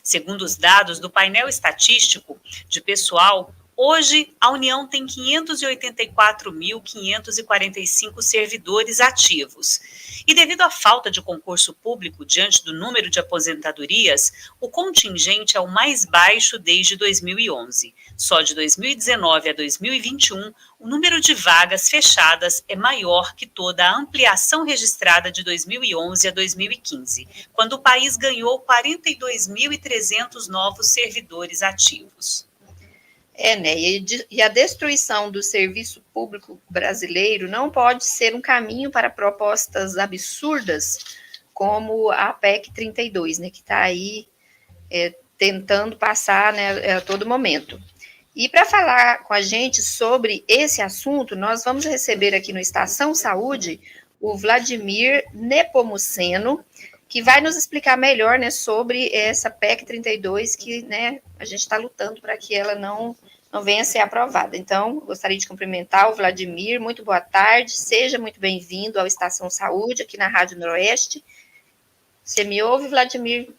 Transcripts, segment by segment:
Segundo os dados do painel estatístico de pessoal, hoje a União tem 584.545 servidores ativos. E devido à falta de concurso público diante do número de aposentadorias, o contingente é o mais baixo desde 2011. Só de 2019 a 2021, o número de vagas fechadas é maior que toda a ampliação registrada de 2011 a 2015, quando o país ganhou 42.300 novos servidores ativos. Né? E a destruição do serviço público brasileiro não pode ser um caminho para propostas absurdas como a PEC 32, né, que está aí tentando passar, né, a todo momento. E para falar com a gente sobre esse assunto, nós vamos receber aqui no Estação Saúde o Vladimir Nepomuceno, que vai nos explicar melhor, né, sobre essa PEC 32, que, né, a gente está lutando para que ela não venha a ser aprovada. Então, gostaria de cumprimentar o Vladimir. Muito boa tarde, seja muito bem-vindo ao Estação Saúde, aqui na Rádio Noroeste. Você me ouve, Vladimir?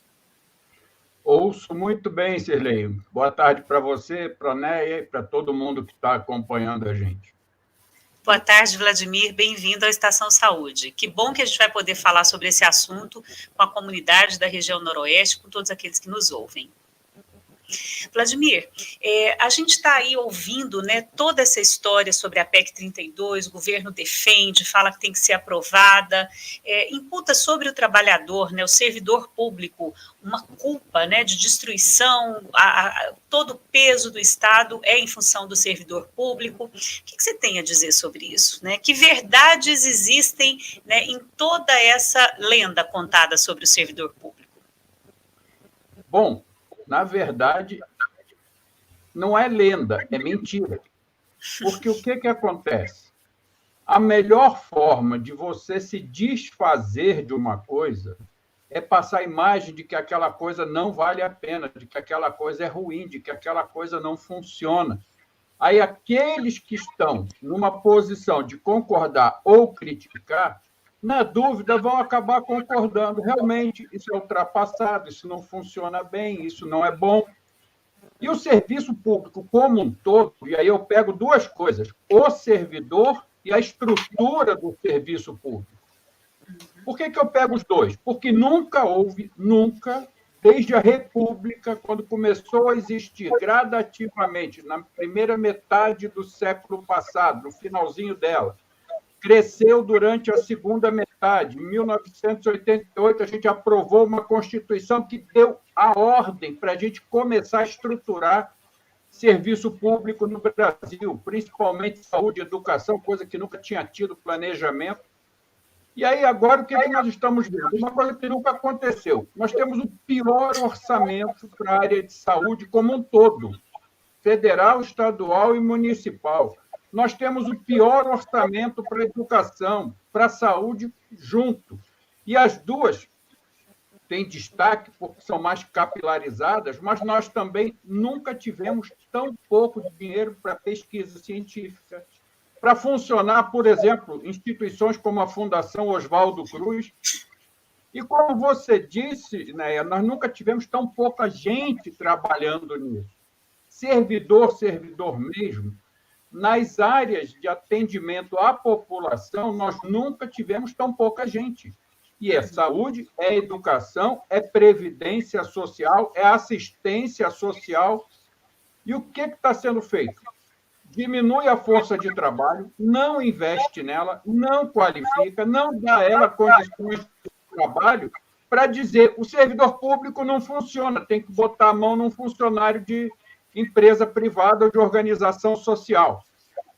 Ouço muito bem, Sirlei. Boa tarde para você, para a Neia e para todo mundo que está acompanhando a gente. Boa tarde, Vladimir. Bem-vindo ao Estação Saúde. Que bom que a gente vai poder falar sobre esse assunto com a comunidade da região Noroeste, com todos aqueles que nos ouvem. Vladimir, a gente está aí ouvindo, né, toda essa história sobre a PEC 32, o governo defende, fala que tem que ser aprovada, imputa sobre o trabalhador, né, o servidor público, uma culpa, né, de destruição, todo o peso do Estado é em função do servidor público. O que você tem a dizer sobre isso? Né? Que verdades existem, né, em toda essa lenda contada sobre o servidor público? Bom, na verdade, não é lenda, é mentira. Porque o que acontece? A melhor forma de você se desfazer de uma coisa é passar a imagem de que aquela coisa não vale a pena, de que aquela coisa é ruim, de que aquela coisa não funciona. Aí aqueles que estão numa posição de concordar ou criticar, na dúvida, vão acabar concordando. Realmente, isso é ultrapassado, isso não funciona bem, isso não é bom. E o serviço público como um todo, e aí eu pego duas coisas, o servidor e a estrutura do serviço público. Por que eu pego os dois? Porque nunca houve, desde a República, quando começou a existir gradativamente, na primeira metade do século passado, no finalzinho dela, cresceu durante a segunda metade. Em 1988, a gente aprovou uma Constituição que deu a ordem para a gente começar a estruturar serviço público no Brasil, principalmente saúde e educação, coisa que nunca tinha tido planejamento. E aí, agora, o que nós estamos vendo? Uma coisa que nunca aconteceu. Nós temos o pior orçamento para a área de saúde como um todo, federal, estadual e municipal. Nós temos o pior orçamento para a educação, para a saúde, junto. E as duas têm destaque porque são mais capilarizadas, mas nós também nunca tivemos tão pouco dinheiro para pesquisa científica, para funcionar, por exemplo, instituições como a Fundação Oswaldo Cruz. E como você disse, né, nós nunca tivemos tão pouca gente trabalhando nisso. Servidor mesmo. Nas áreas de atendimento à população, nós nunca tivemos tão pouca gente. E é saúde, é educação, é previdência social, é assistência social. E o que está sendo feito? Diminui a força de trabalho, não investe nela, não qualifica, não dá a ela condições de trabalho para dizer o servidor público não funciona, tem que botar a mão num funcionário de empresa privada ou de organização social.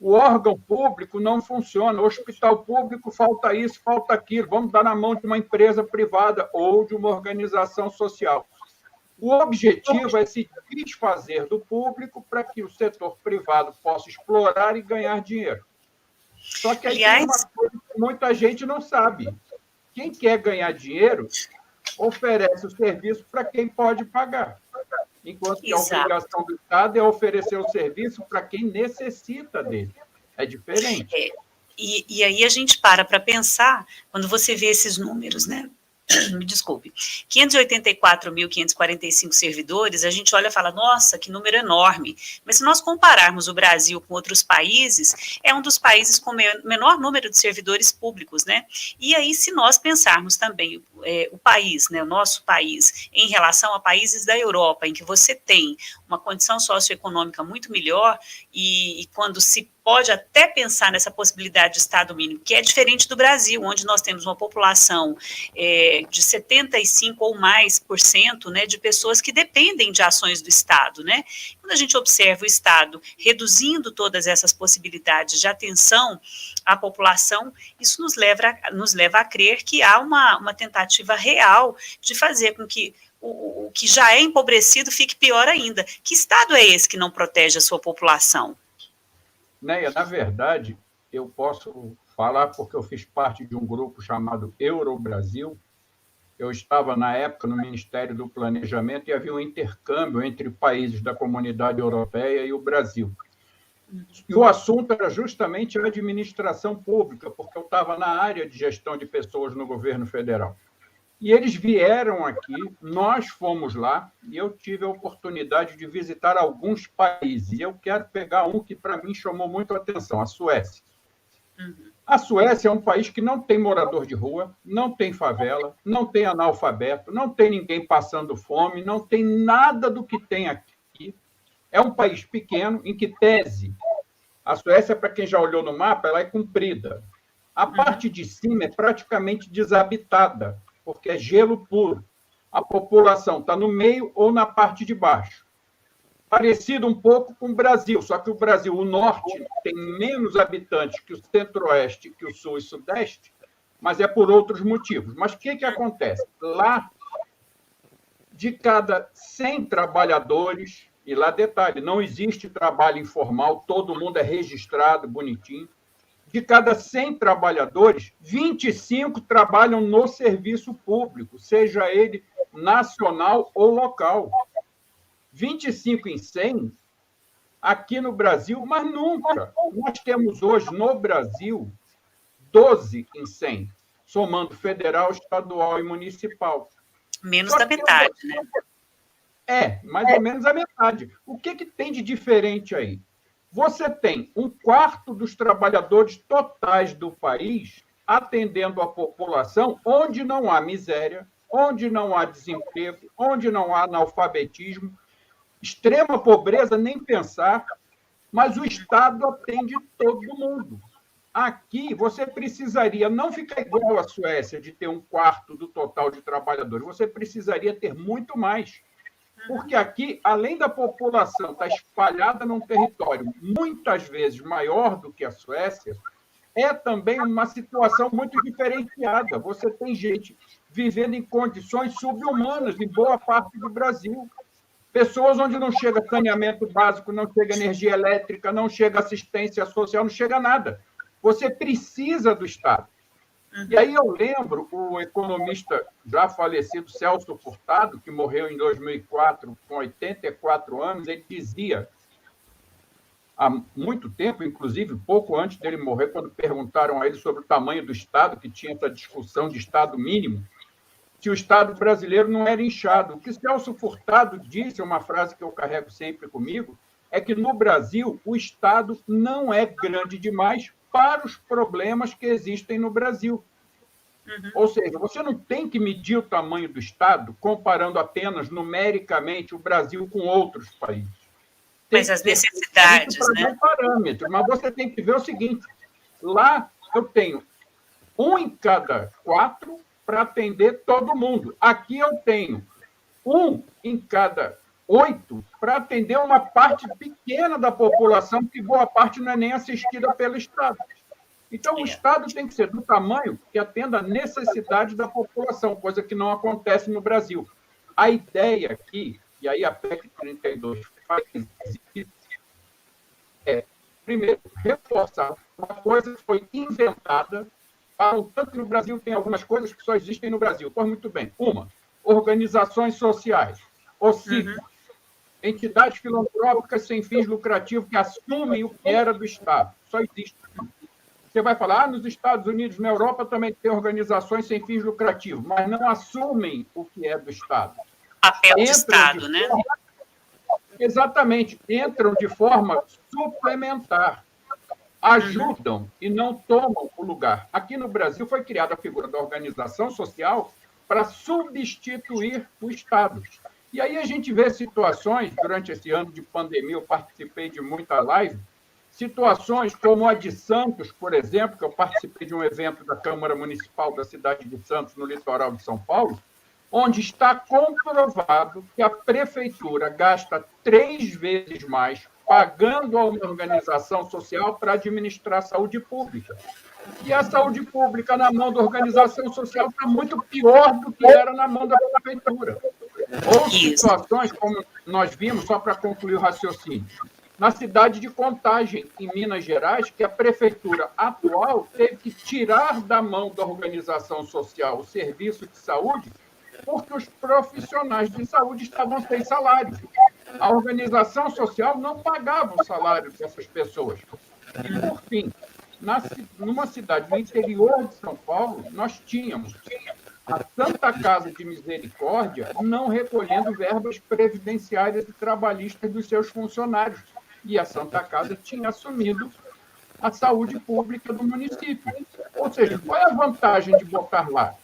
O órgão público não funciona, o hospital público falta isso, falta aquilo, vamos dar na mão de uma empresa privada ou de uma organização social. O objetivo é se desfazer do público para que o setor privado possa explorar e ganhar dinheiro. Só que aí tem uma coisa que muita gente não sabe. Quem quer ganhar dinheiro oferece o serviço para quem pode pagar. Enquanto que a obrigação do Estado é oferecer o serviço para quem necessita dele. É diferente. E aí a gente para pensar, quando você vê esses números, né? me desculpe, 584.545 servidores, a gente olha e fala, nossa, que número enorme. Mas se nós compararmos o Brasil com outros países, é um dos países com menor número de servidores públicos, né? E aí, se nós pensarmos também o país, né, o nosso país, em relação a países da Europa, em que você tem uma condição socioeconômica muito melhor, e quando se pode até pensar nessa possibilidade de Estado mínimo, que é diferente do Brasil, onde nós temos uma população de 75% ou mais por cento, né, de pessoas que dependem de ações do Estado, né? Quando a gente observa o Estado reduzindo todas essas possibilidades de atenção à população, isso nos leva a crer que há uma tentativa real de fazer com que o que já é empobrecido fique pior ainda. Que Estado é esse que não protege a sua população? Neia, na verdade, eu posso falar porque eu fiz parte de um grupo chamado Eurobrasil. Eu estava, na época, no Ministério do Planejamento e havia um intercâmbio entre países da Comunidade Europeia e o Brasil. E o assunto era justamente a administração pública, porque eu estava na área de gestão de pessoas no governo federal. E eles vieram aqui, nós fomos lá, e eu tive a oportunidade de visitar alguns países. E eu quero pegar um que, para mim, chamou muito a atenção, a Suécia. A Suécia é um país que não tem morador de rua, não tem favela, não tem analfabeto, não tem ninguém passando fome, não tem nada do que tem aqui. É um país pequeno, em que tese. A Suécia, para quem já olhou no mapa, ela é comprida. A parte de cima é praticamente desabitada, porque é gelo puro. A população está no meio ou na parte de baixo. Parecido um pouco com o Brasil, só que o Brasil, o norte, tem menos habitantes que o centro-oeste, que o sul e sudeste, mas é por outros motivos. Mas o que acontece? Lá, de cada 100 trabalhadores, e lá detalhe, não existe trabalho informal, todo mundo é registrado, bonitinho. De cada 100 trabalhadores, 25 trabalham no serviço público, seja ele nacional ou local. 25 em 100, aqui no Brasil, mas nunca. Nós temos hoje, no Brasil, 12 em 100, somando federal, estadual e municipal. Menos da metade, né? Mais ou menos a metade. O que tem de diferente aí? Você tem 1/4 dos trabalhadores totais do país atendendo a população onde não há miséria, onde não há desemprego, onde não há analfabetismo, extrema pobreza, nem pensar, mas o Estado atende todo mundo. Aqui, você precisaria não ficar igual à Suécia, de ter 1/4 do total de trabalhadores, você precisaria ter muito mais. Porque aqui, além da população estar espalhada num território muitas vezes maior do que a Suécia, é também uma situação muito diferenciada. Você tem gente vivendo em condições subhumanas em boa parte do Brasil. Pessoas onde não chega saneamento básico, não chega energia elétrica, não chega assistência social, não chega nada. Você precisa do Estado. E aí eu lembro o economista já falecido Celso Furtado, que morreu em 2004 com 84 anos, ele dizia, há muito tempo, inclusive pouco antes dele morrer, quando perguntaram a ele sobre o tamanho do Estado, que tinha essa discussão de Estado mínimo, que o Estado brasileiro não era inchado. O que Celso Furtado disse, uma frase que eu carrego sempre comigo, é que no Brasil o Estado não é grande demais para os problemas que existem no Brasil. Ou seja, você não tem que medir o tamanho do Estado comparando apenas numericamente o Brasil com outros países. Mas as necessidades, né? Um parâmetro, mas você tem que ver o seguinte, lá eu tenho 1 em cada 4 para atender todo mundo. Aqui eu tenho 1 em cada 8 para atender uma parte pequena da população, porque boa parte não é nem assistida pelo Estado. Então, o Estado tem que ser do tamanho que atenda a necessidade da população, coisa que não acontece no Brasil. A ideia aqui, e aí a PEC 32 faz isso, é, primeiro, reforçar uma coisa que foi inventada, tanto que no Brasil tem algumas coisas que só existem no Brasil. Pois muito bem. Uma, organizações sociais, OCIC, entidades filantrópicas sem fins lucrativos que assumem o que era do Estado. Só existe. Você vai falar, nos Estados Unidos, na Europa, também tem organizações sem fins lucrativos, mas não assumem o que é do Estado. Papel de Estado, né? Exatamente, entram de forma suplementar, ajudam e não tomam o lugar. Aqui no Brasil foi criada a figura da organização social para substituir o Estado. E aí a gente vê situações, durante esse ano de pandemia, eu participei de muita live, situações como a de Santos, por exemplo, que eu participei de um evento da Câmara Municipal da cidade de Santos, no litoral de São Paulo, onde está comprovado que a prefeitura gasta 3 vezes mais pagando a uma organização social para administrar a saúde pública. E a saúde pública na mão da organização social está muito pior do que era na mão da prefeitura. Ou situações como nós vimos, só para concluir o raciocínio, na cidade de Contagem, em Minas Gerais, que a prefeitura atual teve que tirar da mão da organização social o serviço de saúde, porque os profissionais de saúde estavam sem salário. A organização social não pagava o salário dessas pessoas. E, por fim, numa cidade no interior de São Paulo, nós tínhamos a Santa Casa de Misericórdia não recolhendo verbas previdenciárias e trabalhistas dos seus funcionários. E a Santa Casa tinha assumido a saúde pública do município. Ou seja, qual é a vantagem de botar lá?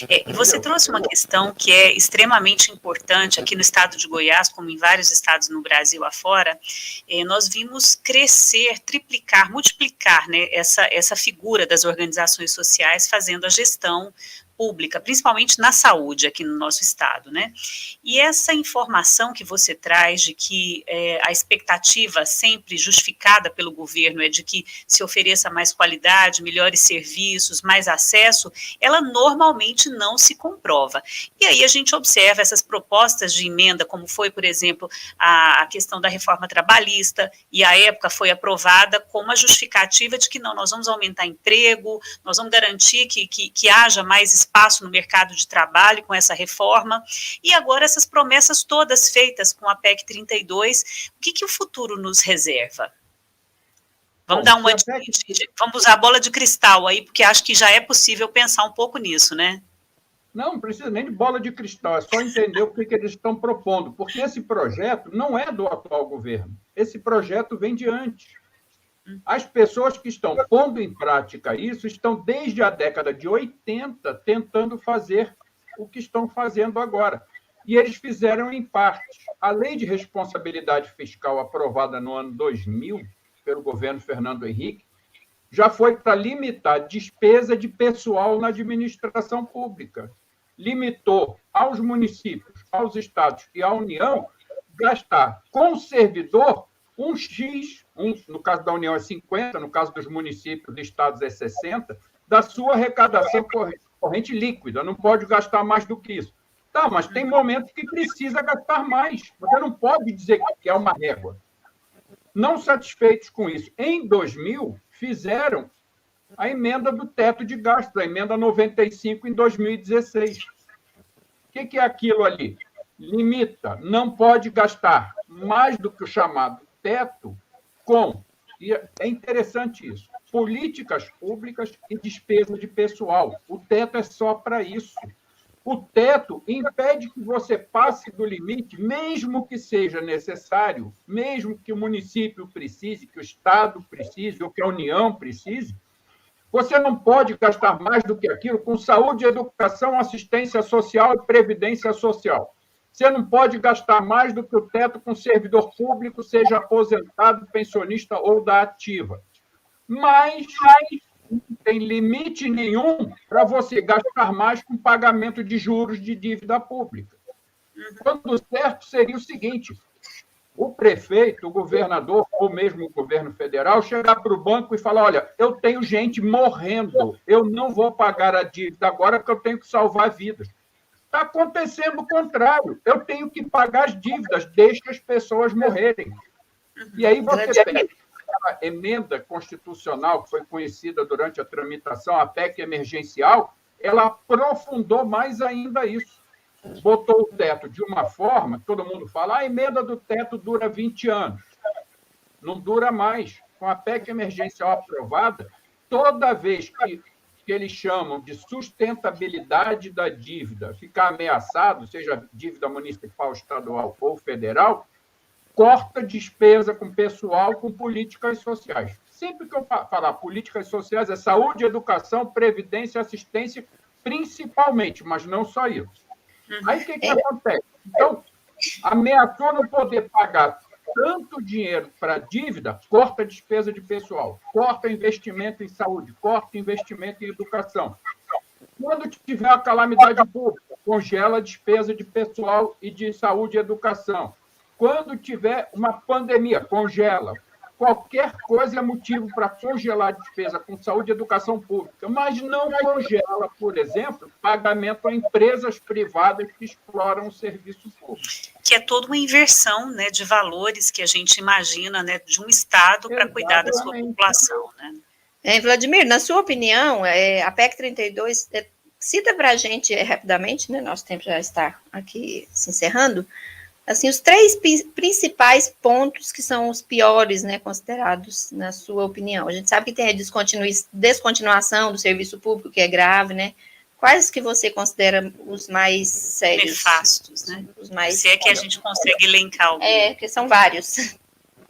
E você trouxe uma questão que é extremamente importante aqui no estado de Goiás, como em vários estados no Brasil afora. Nós vimos crescer, triplicar, multiplicar, né, essa figura das organizações sociais fazendo a gestão pública, principalmente na saúde aqui no nosso estado, né? E essa informação que você traz de que a expectativa sempre justificada pelo governo é de que se ofereça mais qualidade, melhores serviços, mais acesso, ela normalmente não se comprova. E aí a gente observa essas propostas de emenda, como foi, por exemplo, a questão da reforma trabalhista, e à época foi aprovada como a justificativa de que não, nós vamos aumentar emprego, nós vamos garantir que haja mais espaço no mercado de trabalho com essa reforma, e agora essas promessas todas feitas com a PEC 32, o que o futuro nos reserva? Vamos dar uma vamos usar a bola de cristal aí, porque acho que já é possível pensar um pouco nisso, né? Não precisa nem de bola de cristal, é só entender o que eles estão propondo, porque esse projeto não é do atual governo, esse projeto vem de antes. As pessoas que estão pondo em prática isso estão desde a década de 80 tentando fazer o que estão fazendo agora. E eles fizeram em parte. A Lei de Responsabilidade Fiscal aprovada no ano 2000 pelo governo Fernando Henrique já foi para limitar despesa de pessoal na administração pública. Limitou aos municípios, aos estados e à União gastar com servidor um X, no caso da União é 50, no caso dos municípios e estados é 60, da sua arrecadação corrente líquida, não pode gastar mais do que isso. Tá, mas tem momentos que precisa gastar mais, você não pode dizer que é uma régua. Não satisfeitos com isso, em 2000, fizeram a emenda do teto de gastos, a emenda 95 em 2016. O que é aquilo ali? Limita, não pode gastar mais do que o chamado teto com, e é interessante isso, políticas públicas e despesa de pessoal. O teto é só para isso. O teto impede que você passe do limite, mesmo que seja necessário, mesmo que o município precise, que o Estado precise, ou que a União precise, você não pode gastar mais do que aquilo com saúde, educação, assistência social e previdência social. Você não pode gastar mais do que o teto com servidor público, seja aposentado, pensionista ou da ativa. Mas não tem limite nenhum para você gastar mais com pagamento de juros de dívida pública. Quando certo seria o seguinte, o prefeito, o governador, ou mesmo o governo federal, chegar para o banco e falar, olha, eu tenho gente morrendo, eu não vou pagar a dívida agora porque eu tenho que salvar vidas. Está acontecendo o contrário. Eu tenho que pagar as dívidas, deixa as pessoas morrerem. E aí você pega a emenda constitucional, que foi conhecida durante a tramitação, a PEC emergencial, ela aprofundou mais ainda isso. Botou o teto de uma forma, todo mundo fala, a emenda do teto dura 20 anos. Não dura mais. Com a PEC emergencial aprovada, toda vez que eles chamam de sustentabilidade da dívida ficar ameaçado, seja dívida municipal, estadual ou federal, corta despesa com pessoal, com políticas sociais. Sempre que eu falar políticas sociais, é saúde, educação, previdência, assistência, principalmente, mas não só isso. Aí o que acontece? Então, ameaçou não poder pagar tanto dinheiro para dívida, corta despesa de pessoal, corta investimento em saúde, corta investimento em educação. Quando tiver uma calamidade pública, congela a despesa de pessoal e de saúde e educação. Quando tiver uma pandemia, congela. Qualquer coisa é motivo para congelar a despesa com saúde e educação pública, mas não congela, por exemplo, pagamento a empresas privadas que exploram o serviço público. Que é toda uma inversão, né, de valores que a gente imagina, né, de um Estado para cuidar da sua população. Né? Vladimir, na sua opinião, a PEC 32, cita para a gente rapidamente, né, nosso tempo já está aqui se encerrando, assim, os 3 principais pontos que são os piores, né, considerados, na sua opinião. A gente sabe que tem a descontinuação do serviço público, que é grave, né? Quais que você considera os mais sérios? Nefastos, né? Os mais... Se é que a gente consegue elencar algum. Que são vários.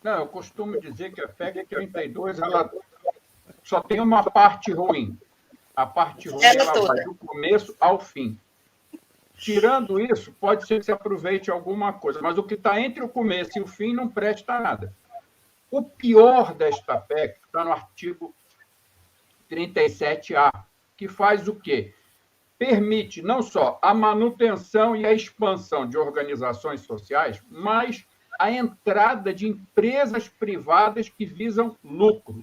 Não, eu costumo dizer que a PEC 32, ela só tem uma parte ruim. A parte ruim ela vai do começo ao fim. Tirando isso, pode ser que se aproveite alguma coisa, mas o que está entre o começo e o fim não presta nada. O pior desta PEC está no artigo 37A, que faz o quê? Permite não só a manutenção e a expansão de organizações sociais, mas a entrada de empresas privadas que visam lucro.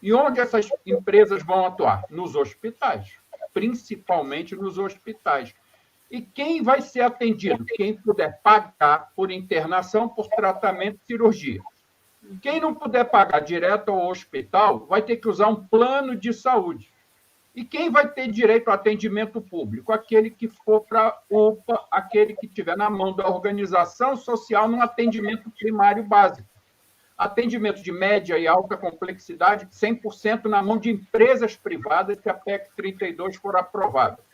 E onde essas empresas vão atuar? Nos hospitais, principalmente nos hospitais. E quem vai ser atendido? Quem puder pagar por internação, por tratamento e cirurgia. Quem não puder pagar direto ao hospital, vai ter que usar um plano de saúde. E quem vai ter direito ao atendimento público? Aquele que for para a UPA, aquele que estiver na mão da organização social no atendimento primário básico. Atendimento de média e alta complexidade, 100% na mão de empresas privadas, se a PEC 32 for aprovada.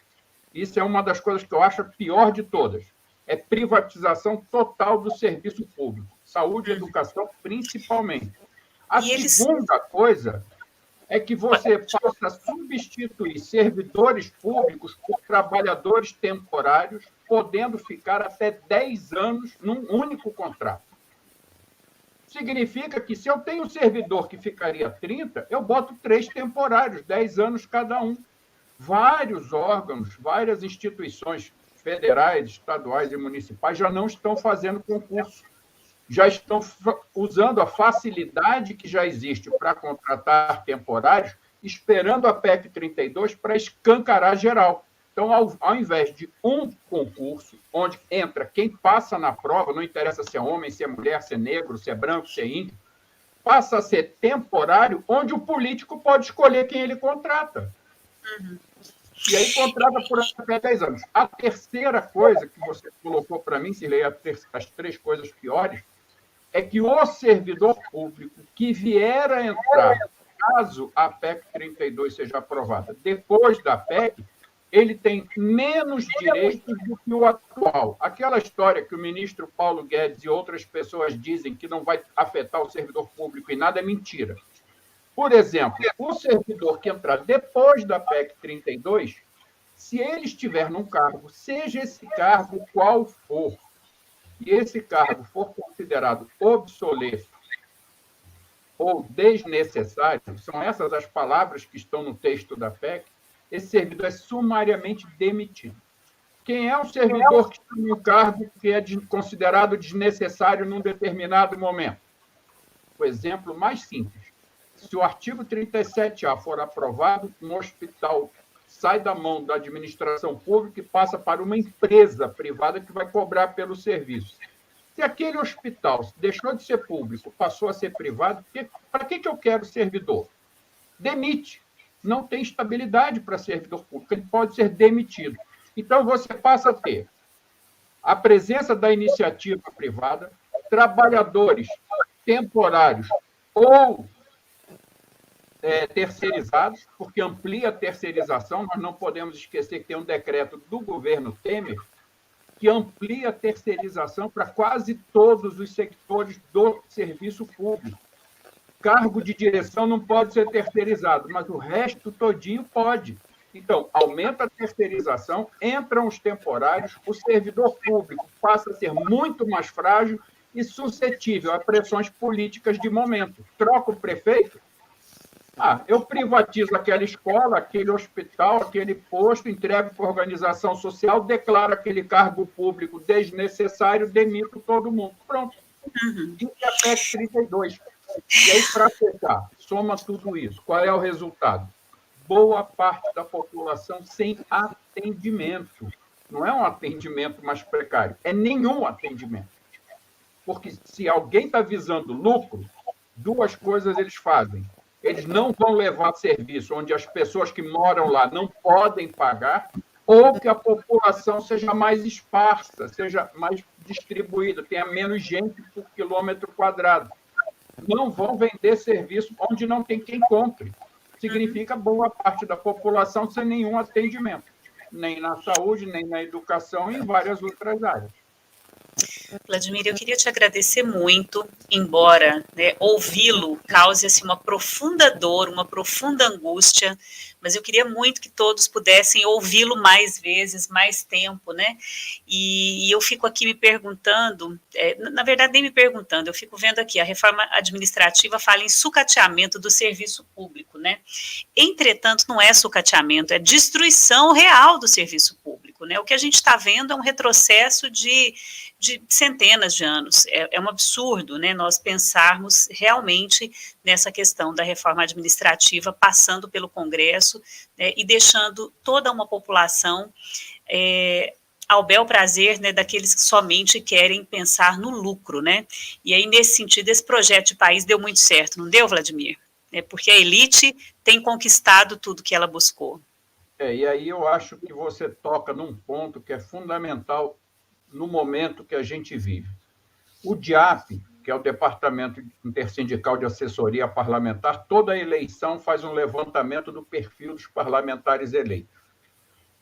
Isso é uma das coisas que eu acho a pior de todas. É privatização total do serviço público. Saúde e educação, principalmente. A segunda coisa é que você passa a substituir servidores públicos por trabalhadores temporários, podendo ficar até 10 anos num único contrato. Significa que, se eu tenho um servidor que ficaria 30, eu boto 3 temporários, 10 anos cada um. Vários órgãos, várias instituições federais, estaduais e municipais já não estão fazendo concurso, já estão usando a facilidade que já existe para contratar temporários, esperando a PEC 32 para escancarar geral. Então, ao invés de um concurso, onde entra quem passa na prova, não interessa se é homem, se é mulher, se é negro, se é branco, se é índio, passa a ser temporário, onde o político pode escolher quem ele contrata. E aí contrata por até 10 anos. A terceira coisa que você colocou para mim, se leia as 3 coisas piores, é que o servidor público que vier a entrar, caso a PEC 32 seja aprovada, depois da PEC, ele tem menos direitos do que o atual. Aquela história que o ministro Paulo Guedes e outras pessoas dizem que não vai afetar o servidor público em nada é mentira. Por exemplo, o servidor que entrar depois da PEC 32, se ele estiver num cargo, seja esse cargo qual for, e esse cargo for considerado obsoleto ou desnecessário, são essas as palavras que estão no texto da PEC, esse servidor é sumariamente demitido. Quem é um servidor que está no cargo que é considerado desnecessário num determinado momento? O exemplo mais simples. Se o artigo 37A for aprovado, um hospital sai da mão da administração pública e passa para uma empresa privada que vai cobrar pelo serviço. Se aquele hospital deixou de ser público, passou a ser privado, para que eu quero servidor? Demite. Não tem estabilidade para servidor público, ele pode ser demitido. Então, você passa a ter a presença da iniciativa privada, trabalhadores temporários ou terceirizados, porque amplia a terceirização. Nós não podemos esquecer que tem um decreto do governo Temer que amplia a terceirização para quase todos os sectores do serviço público. Cargo de direção não pode ser terceirizado, mas o resto todinho pode. Então, aumenta a terceirização, entram os temporários, o servidor público passa a ser muito mais frágil e suscetível a pressões políticas de momento. Troca o prefeito, eu privatizo aquela escola, aquele hospital, aquele posto, entrego para a organização social, declaro aquele cargo público desnecessário, demito todo mundo. Pronto. Isso é a PEC 32. E aí, para fechar, soma tudo isso. Qual é o resultado? Boa parte da população sem atendimento. Não é um atendimento mais precário, é nenhum atendimento. Porque se alguém está visando lucro, duas coisas eles fazem. Eles não vão levar serviço onde as pessoas que moram lá não podem pagar, ou que a população seja mais esparsa, seja mais distribuída, tenha menos gente por quilômetro quadrado. Não vão vender serviço onde não tem quem compre. Significa boa parte da população sem nenhum atendimento, nem na saúde, nem na educação e em várias outras áreas. Vladimir, eu queria te agradecer muito, embora ouvi-lo cause assim, uma profunda dor, uma profunda angústia, mas eu queria muito que todos pudessem ouvi-lo mais vezes, mais tempo, né? E eu fico aqui me perguntando, na verdade nem me perguntando, eu fico vendo aqui, a reforma administrativa fala em sucateamento do serviço público, né? Entretanto, não é sucateamento, é destruição real do serviço público, né? O que a gente está vendo é um retrocesso de centenas de anos. É um absurdo, né, nós pensarmos realmente nessa questão da reforma administrativa passando pelo Congresso, né, e deixando toda uma população ao bel prazer, né, daqueles que somente querem pensar no lucro, né? E aí, nesse sentido, esse projeto de país deu muito certo, não deu, Vladimir? Porque a elite tem conquistado tudo que ela buscou. E aí eu acho que você toca num ponto que é fundamental no momento que a gente vive. O DIAP, que é o Departamento Intersindical de Assessoria Parlamentar, toda eleição faz um levantamento do perfil dos parlamentares eleitos.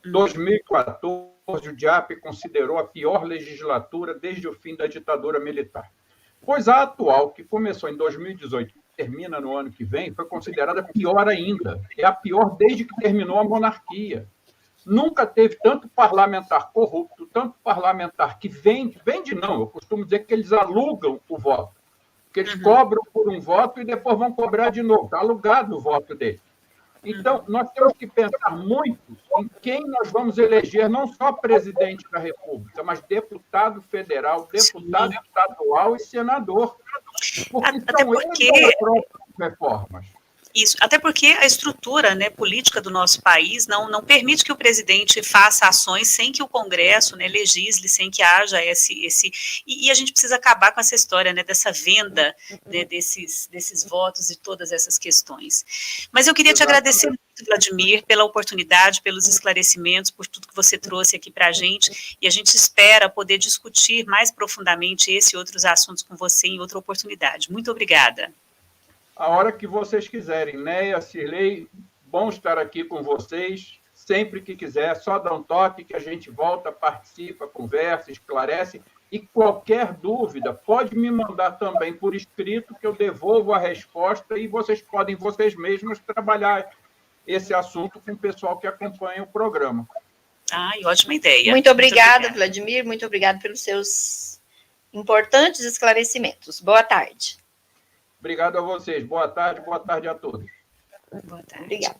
Em 2014, o DIAP considerou a pior legislatura desde o fim da ditadura militar. Pois a atual, que começou em 2018 e termina no ano que vem, foi considerada pior ainda. É a pior desde que terminou a monarquia. Nunca teve tanto parlamentar corrupto, tanto parlamentar que vende não, eu costumo dizer que eles alugam o voto, que eles cobram por um voto e depois vão cobrar de novo, está alugado o voto dele. Então, nós temos que pensar muito em quem nós vamos eleger, não só presidente da República, mas deputado federal, deputado estadual e senador, porque são eles que aprovam as reformas. Isso, até porque a estrutura, né, política do nosso país não permite que o presidente faça ações sem que o Congresso, né, legisle, sem que haja e a gente precisa acabar com essa história, né, dessa venda, né, desses votos e todas essas questões. Mas eu queria te agradecer muito, Vladimir, pela oportunidade, pelos esclarecimentos, por tudo que você trouxe aqui para a gente, e a gente espera poder discutir mais profundamente esse e outros assuntos com você em outra oportunidade. Muito obrigada. A hora que vocês quiserem, Neia, Cirlei, bom estar aqui com vocês, sempre que quiser, só dá um toque que a gente volta, participa, conversa, esclarece, e qualquer dúvida pode me mandar também por escrito, que eu devolvo a resposta e vocês podem, vocês mesmos, trabalhar esse assunto com o pessoal que acompanha o programa. Ótima ideia. Muito obrigada, Vladimir, muito obrigada pelos seus importantes esclarecimentos. Boa tarde. Obrigado a vocês. Boa tarde a todos. Boa tarde. Obrigada.